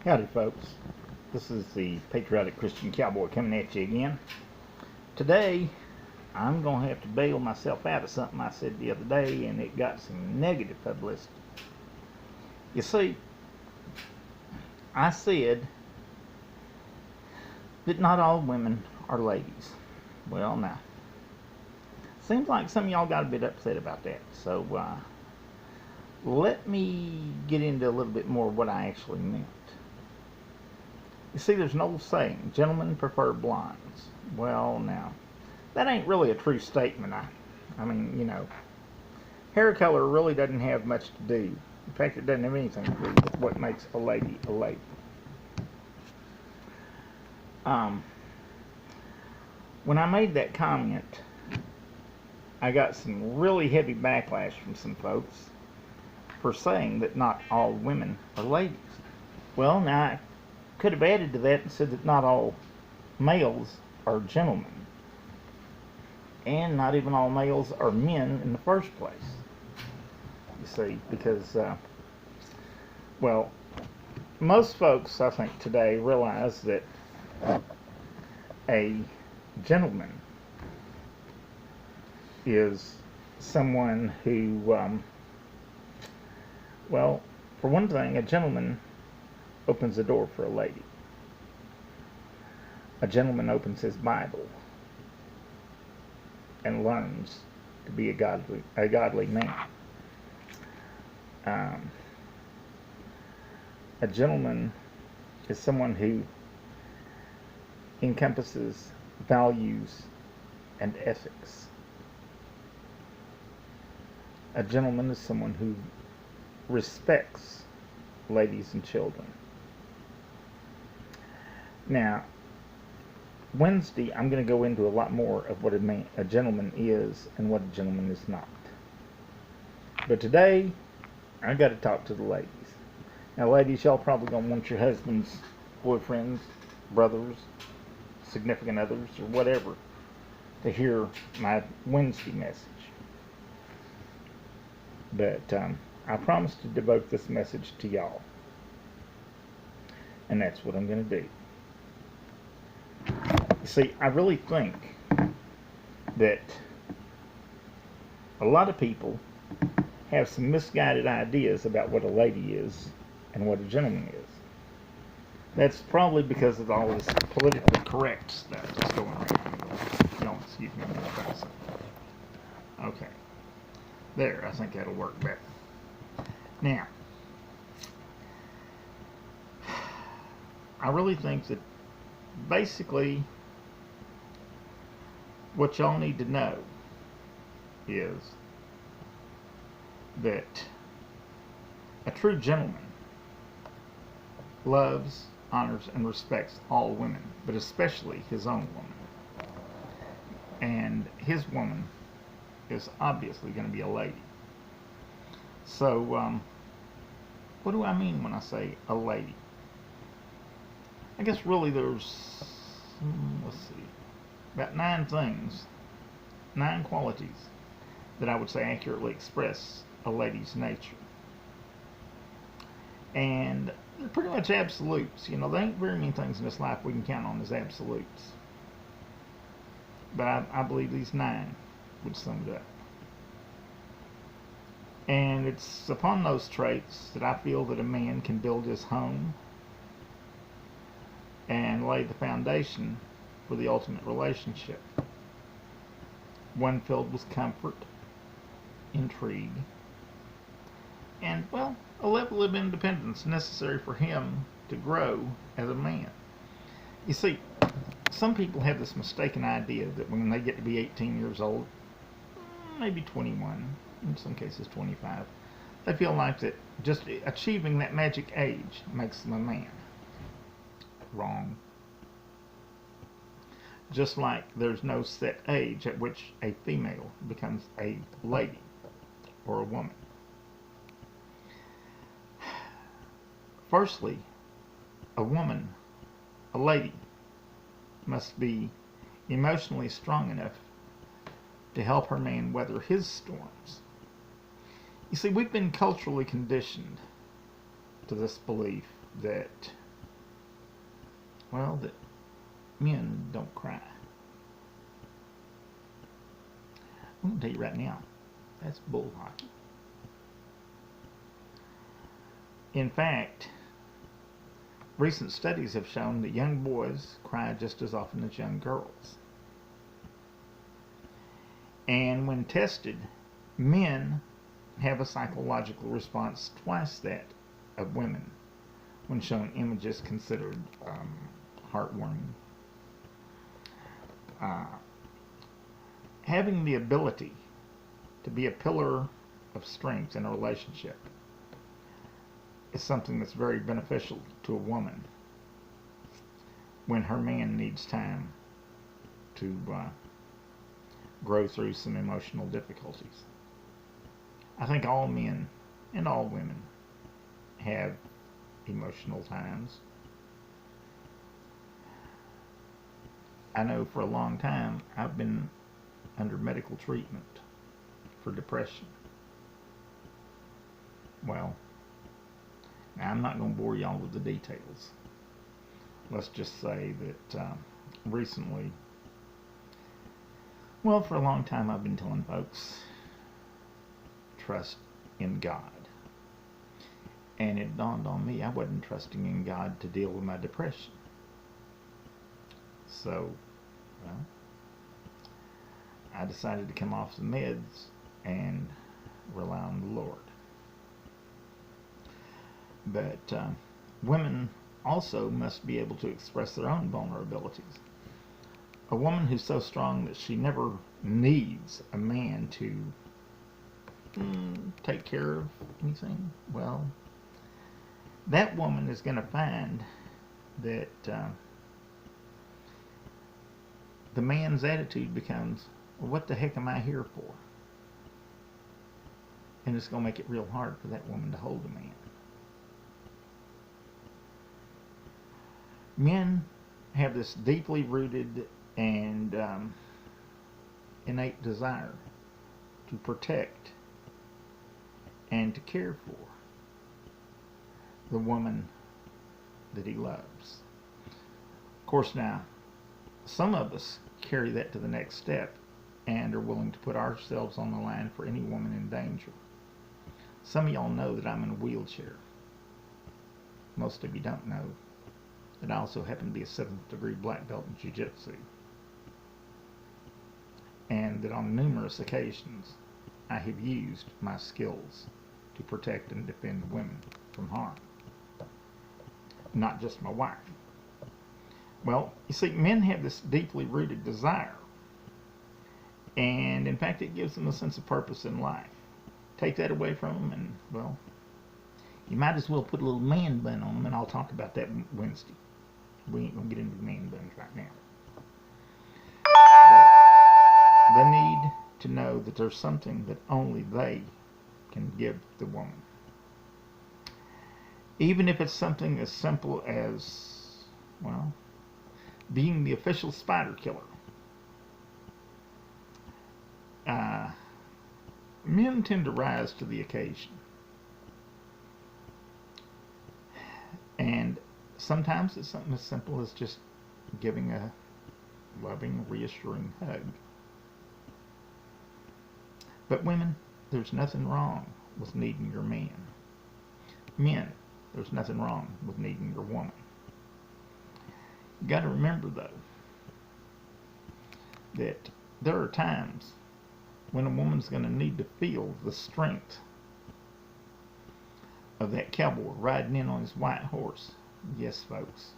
Howdy, folks. This is the Patriotic Christian Cowboy coming at you again. Today, I'm going to have to bail myself out of something I said the other day, and it got some negative publicity. You see, I said that not all women are ladies. Well, now, seems like some of y'all got a bit upset about that. So, let me get into a little bit more of what I actually meant. You see, there's an old saying, gentlemen prefer blondes. Well, now, that ain't really a true statement. I mean, hair color really doesn't have much to do. In fact, it doesn't have anything to do with what makes a lady a lady. When I made that comment, I got some really heavy backlash from some folks for saying that not all women are ladies. Well, now, I could have added to that and said that not all males are gentlemen. And not even all males are men in the first place. You see, because, most folks, I think, today realize that a gentleman is someone who, for one thing, a gentleman opens the door for a lady. A gentleman opens his Bible and learns to be a godly man. A gentleman is someone who encompasses values and ethics. A gentleman is someone who respects ladies and children. Now, Wednesday, I'm going to go into a lot more of what a gentleman is and what a gentleman is not. But today, I got to talk to the ladies. Now, ladies, y'all probably going to want your husbands, boyfriends, brothers, significant others, or whatever, to hear my Wednesday message. But I promise to devote this message to y'all. And that's what I'm going to do. You see, I really think that a lot of people have some misguided ideas about what a lady is and what a gentleman is. That's probably because of all this politically correct stuff that's going around. No, excuse me, I'm trying to say. Okay. There, I think that'll work better. Now, I really think that basically what y'all need to know is that a true gentleman loves, honors, and respects all women, but especially his own woman. And his woman is obviously going to be a lady. So, what do I mean when I say a lady? I guess really there's, let's see, about 9 things, 9 qualities that I would say accurately express a lady's nature. And they're pretty much absolutes. There ain't very many things in this life we can count on as absolutes. But I believe these 9 would sum it up. And it's upon those traits that I feel that a man can build his home and lay the foundation for the ultimate relationship. One filled with comfort, intrigue, and, a level of independence necessary for him to grow as a man. You see, some people have this mistaken idea that when they get to be 18 years old, maybe 21, in some cases 25, they feel like that just achieving that magic age makes them a man. Wrong. Just like there's no set age at which a female becomes a lady or a woman. Firstly, a woman, a lady, must be emotionally strong enough to help her man weather his storms. You see, we've been culturally conditioned to this belief that well, that men don't cry. I'm going to tell you right now, that's bull hockey. In fact, recent studies have shown that young boys cry just as often as young girls. And when tested, men have a psychological response twice that of women when shown images considered heartwarming. Having the ability to be a pillar of strength in a relationship is something that's very beneficial to a woman when her man needs time to grow through some emotional difficulties. I think all men and all women have emotional times. I know for a long time I've been under medical treatment for depression. Well, now I'm not going to bore y'all with the details. Let's just say that recently, well, for a long time I've been telling folks, trust in God. And it dawned on me I wasn't trusting in God to deal with my depression. So, well, I decided to come off the meds and rely on the Lord. But women also must be able to express their own vulnerabilities. A woman who's so strong that she never needs a man to take care of anything, well, that woman is going to find that the man's attitude becomes, well, what the heck am I here for? And it's going to make it real hard for that woman to hold a man. Men have this deeply rooted and innate desire to protect and to care for the woman that he loves. Of course, now, some of us carry that to the next step and are willing to put ourselves on the line for any woman in danger. Some of y'all know that I'm in a wheelchair. Most of you don't know that I also happen to be a 7th degree black belt in jiu-jitsu. And that on numerous occasions I have used my skills to protect and defend women from harm. Not just my wife. Well, you see, men have this deeply rooted desire. And in fact, it gives them a sense of purpose in life. Take that away from them and, well, you might as well put a little man bun on them, and I'll talk about that Wednesday. We ain't going to get into man buns right now. But they need to know that there's something that only they can give the woman. Even if it's something as simple as, well, being the official spider killer. Men tend to rise to the occasion. And sometimes it's something as simple as just giving a loving, reassuring hug. But women, there's nothing wrong with needing your man. Men, there's nothing wrong with needing your woman. You got to remember, though, that there are times when a woman's going to need to feel the strength of that cowboy riding in on his white horse. Yes, folks,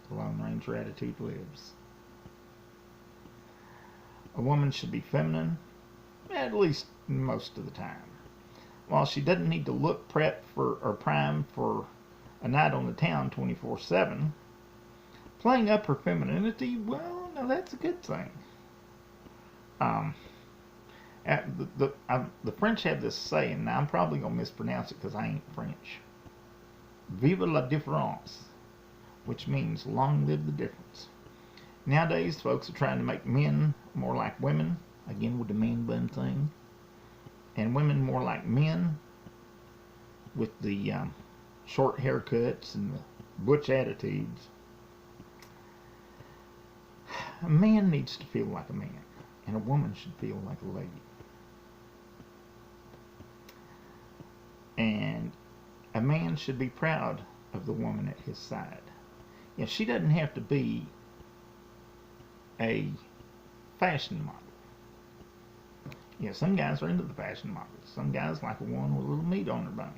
the Lone Ranger attitude lives. A woman should be feminine, at least most of the time. While she doesn't need to look prepped for or primed for a night on the town 24/7, playing up her femininity, well, now that's a good thing. The French have this saying, now I'm probably going to mispronounce it because I ain't French. Vive la différence, which means long live the difference. Nowadays, folks are trying to make men more like women, again with the man bun thing, and women more like men with the short haircuts and the butch attitudes. A man needs to feel like a man, and a woman should feel like a lady. And a man should be proud of the woman at his side. You know, she doesn't have to be a fashion model. You know, some guys are into the fashion models. Some guys like a woman with a little meat on their bones.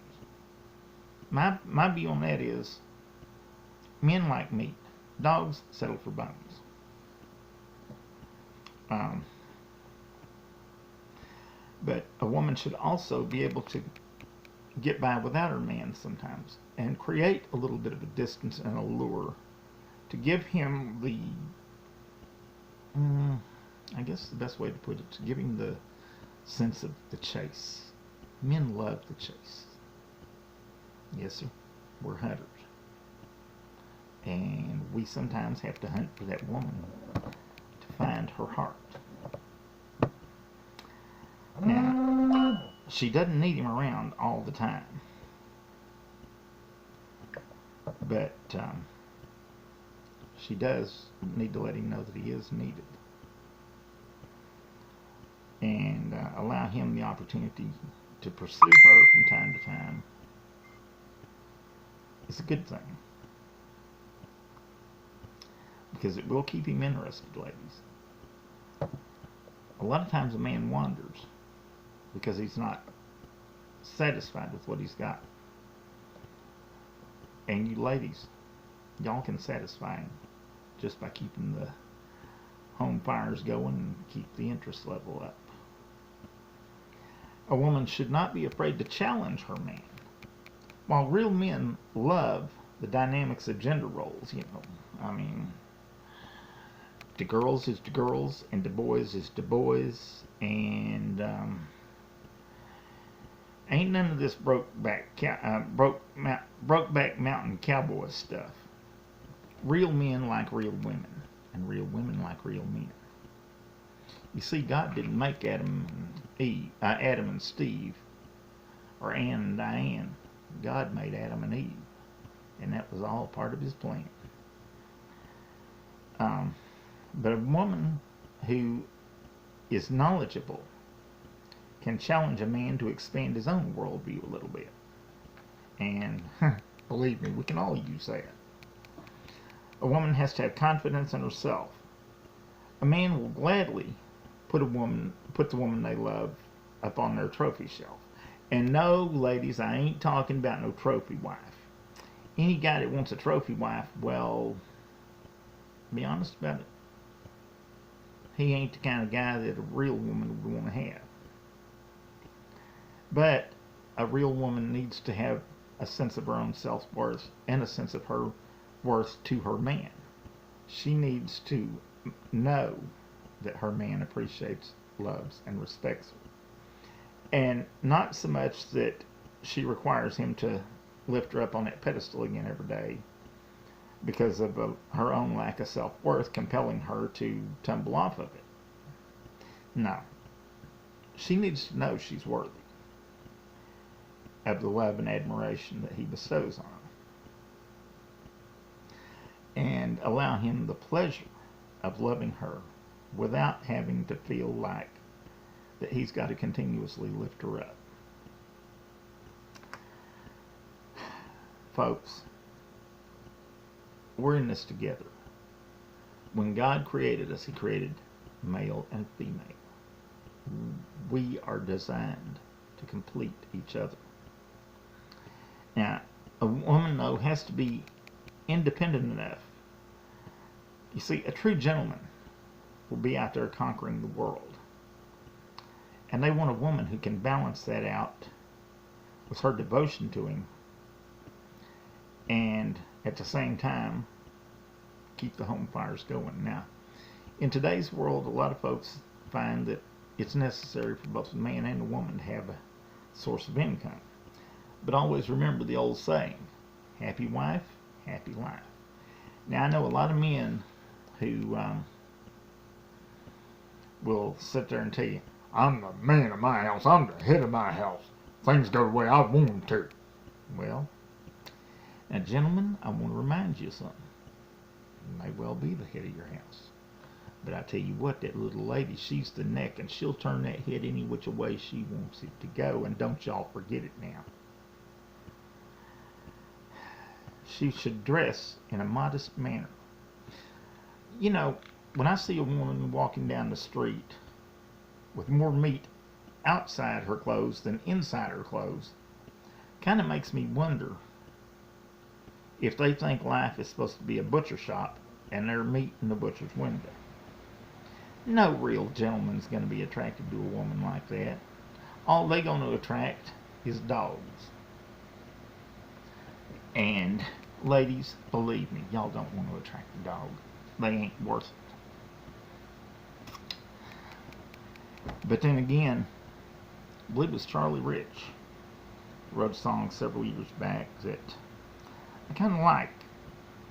My view on that is, men like meat. Dogs settle for bones. But a woman should also be able to get by without her man sometimes and create a little bit of a distance and a lure to give him the, I guess the best way to put it, to give him the sense of the chase. Men love the chase. Yes, sir. We're hunters. And we sometimes have to hunt for that woman to find her heart. Now, she doesn't need him around all the time. But she does need to let him know that he is needed. And allow him the opportunity to pursue her from time to time. It's a good thing. Because it will keep him interested, ladies. A lot of times a man wanders because he's not satisfied with what he's got. And you ladies, y'all can satisfy him just by keeping the home fires going and keep the interest level up. A woman should not be afraid to challenge her man. While real men love the dynamics of gender roles, you know, I mean, the girls is the girls, and the boys is the boys, and ain't none of this Brokeback Mountain Cowboy stuff. Real men like real women, and real women like real men. You see, God didn't make Adam and Steve, or Ann and Diane. God made Adam and Eve, and that was all part of His plan. But a woman who is knowledgeable can challenge a man to expand his own worldview a little bit. And believe me, we can all use that. A woman has to have confidence in herself. A man will gladly put the woman they love up on their trophy shelf. And no, ladies, I ain't talking about no trophy wife. Any guy that wants a trophy wife, well, be honest about it, he ain't the kind of guy that a real woman would want to have. But a real woman needs to have a sense of her own self-worth and a sense of her worth to her man. She needs to know that her man appreciates, loves, and respects her. And not so much that she requires him to lift her up on that pedestal again every day because of her own lack of self-worth compelling her to tumble off of it. No. She needs to know she's worthy of the love and admiration that he bestows on her. And allow him the pleasure of loving her without having to feel like that he's got to continuously lift her up. Folks, we're in this together. When God created us, He created male and female. We are designed to complete each other. Now, a woman, though, has to be independent enough. You see, a true gentleman will be out there conquering the world. And they want a woman who can balance that out with her devotion to him and at the same time keep the home fires going. Now, in today's world, a lot of folks find that it's necessary for both the man and the woman to have a source of income. But always remember the old saying, happy wife, happy life. Now, I know a lot of men who will sit there and tell you, I'm the man of my house, I'm the head of my house. Things go the way I want them to. Well, now, gentlemen, I want to remind you of something. You may well be the head of your house. But I tell you what, that little lady, she's the neck, and she'll turn that head any which way she wants it to go, and don't y'all forget it now. She should dress in a modest manner. You know, when I see a woman walking down the street with more meat outside her clothes than inside her clothes, kind of makes me wonder if they think life is supposed to be a butcher shop and they're meat in the butcher's window. No real gentleman's going to be attracted to a woman like that. All they're going to attract is dogs. And ladies, believe me, y'all don't want to attract a dog. They ain't worth it. But then again, I believe it was Charlie Rich wrote a song several years back that I kind of like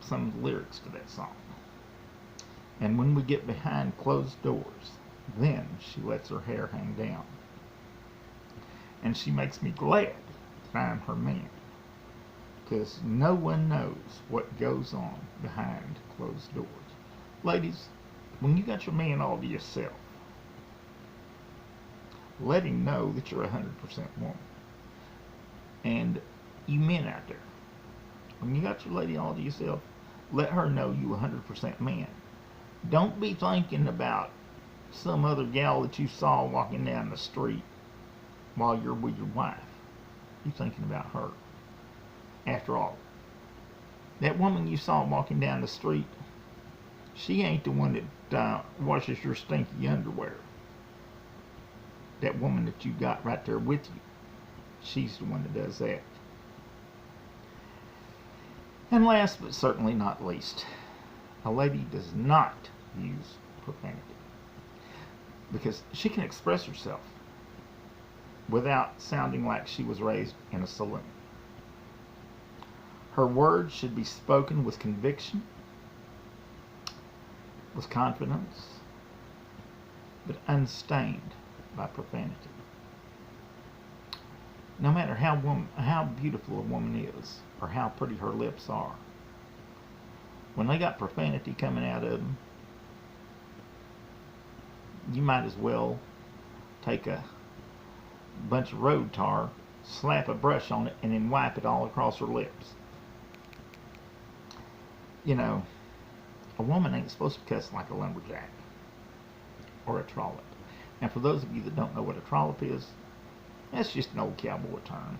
some of the lyrics to that song. And when we get behind closed doors, then she lets her hair hang down. And she makes me glad that I'm her man. Because no one knows what goes on behind closed doors. Ladies, when you got your man all to yourself, let him know that you're 100% woman. And you men out there, when you got your lady all to yourself, let her know you 100% man. Don't be thinking about some other gal that you saw walking down the street while you're with your wife. You're thinking about her. After all, that woman you saw walking down the street, she ain't the one that washes your stinky underwear. That woman that you got right there with you, she's the one that does that. And last but certainly not least, a lady does not use profanity, because she can express herself without sounding like she was raised in a saloon. Her words should be spoken with conviction, with confidence, but unstained by profanity. No matter how beautiful a woman is, or how pretty her lips are, when they got profanity coming out of them, you might as well take a bunch of road tar, slap a brush on it, and then wipe it all across her lips. You know, a woman ain't supposed to cuss like a lumberjack or a trollop. And for those of you that don't know what a trollop is, that's just an old cowboy term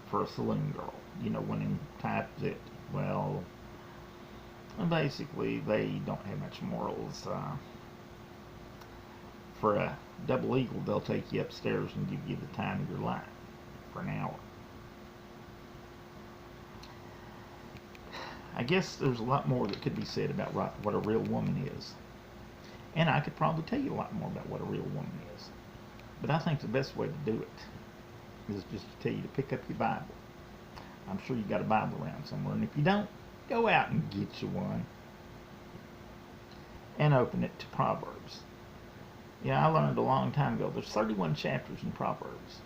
for a saloon girl. You know, when them type that, well, basically they don't have much morals. For a double eagle, they'll take you upstairs and give you the time of your life for an hour. I guess there's a lot more that could be said about what a real woman is. And I could probably tell you a lot more about what a real woman is. But I think the best way to do it is just to tell you to pick up your Bible. I'm sure you got a Bible around somewhere. And if you don't, go out and get you one. And open it to Proverbs. Yeah, I learned a long time ago, there's 31 chapters in Proverbs.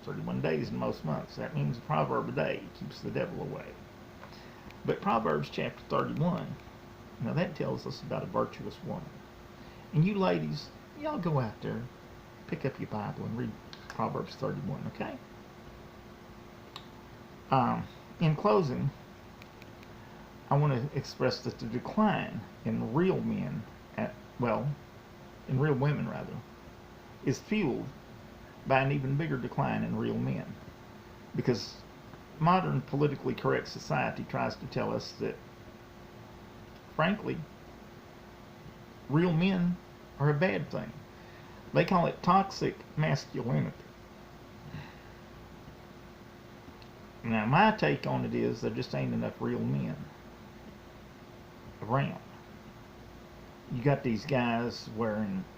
31 days in most months. That means a proverb a day keeps the devil away. But Proverbs chapter 31, now that tells us about a virtuous woman. And you ladies, y'all go out there, pick up your Bible and read Proverbs 31, okay? In closing, I want to express that the decline in real men, in real women rather, is fueled by an even bigger decline in real men. Because modern politically correct society tries to tell us that, frankly, real men are a bad thing. They call it toxic masculinity. Now, my take on it is there just ain't enough real men around. You got these guys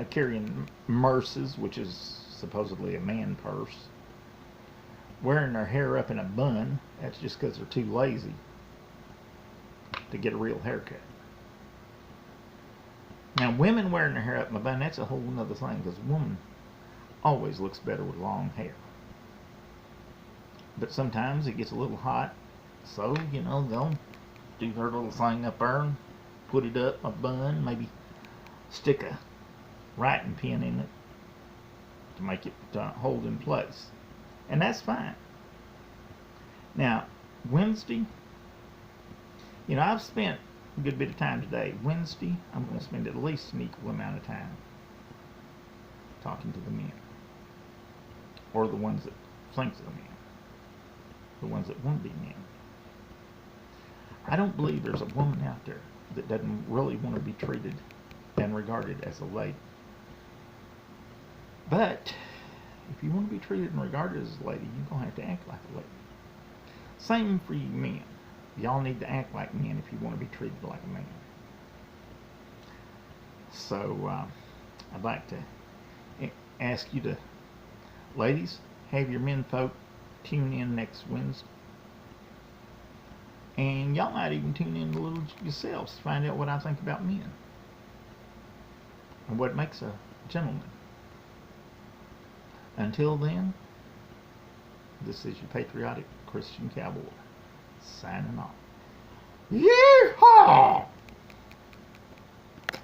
carrying Merces, which is supposedly a man purse, wearing their hair up in a bun. That's just because they're too lazy to get a real haircut. Now, women wearing their hair up in a bun, that's a whole other thing, because a woman always looks better with long hair. But sometimes it gets a little hot, so, they'll do their little thing up there and put it up a bun, maybe stick a writing pen in it to make it hold in place. And that's fine. Now, Wednesday, I've spent a good bit of time today. Wednesday, I'm going to spend at least an equal amount of time talking to the men. Or the ones that think of the men. The ones that want to be men. I don't believe there's a woman out there that doesn't really want to be treated and regarded as a lady. But if you want to be treated and regarded as a lady, you're going to have to act like a lady. Same for you men. Y'all need to act like men if you want to be treated like a man. So I'd like to ask you to, ladies, have your men folk tune in next Wednesday. And y'all might even tune in a little yourselves to find out what I think about men. And what makes a gentleman. Until then, this is your patriotic Christian cowboy, signing off. Yeehaw!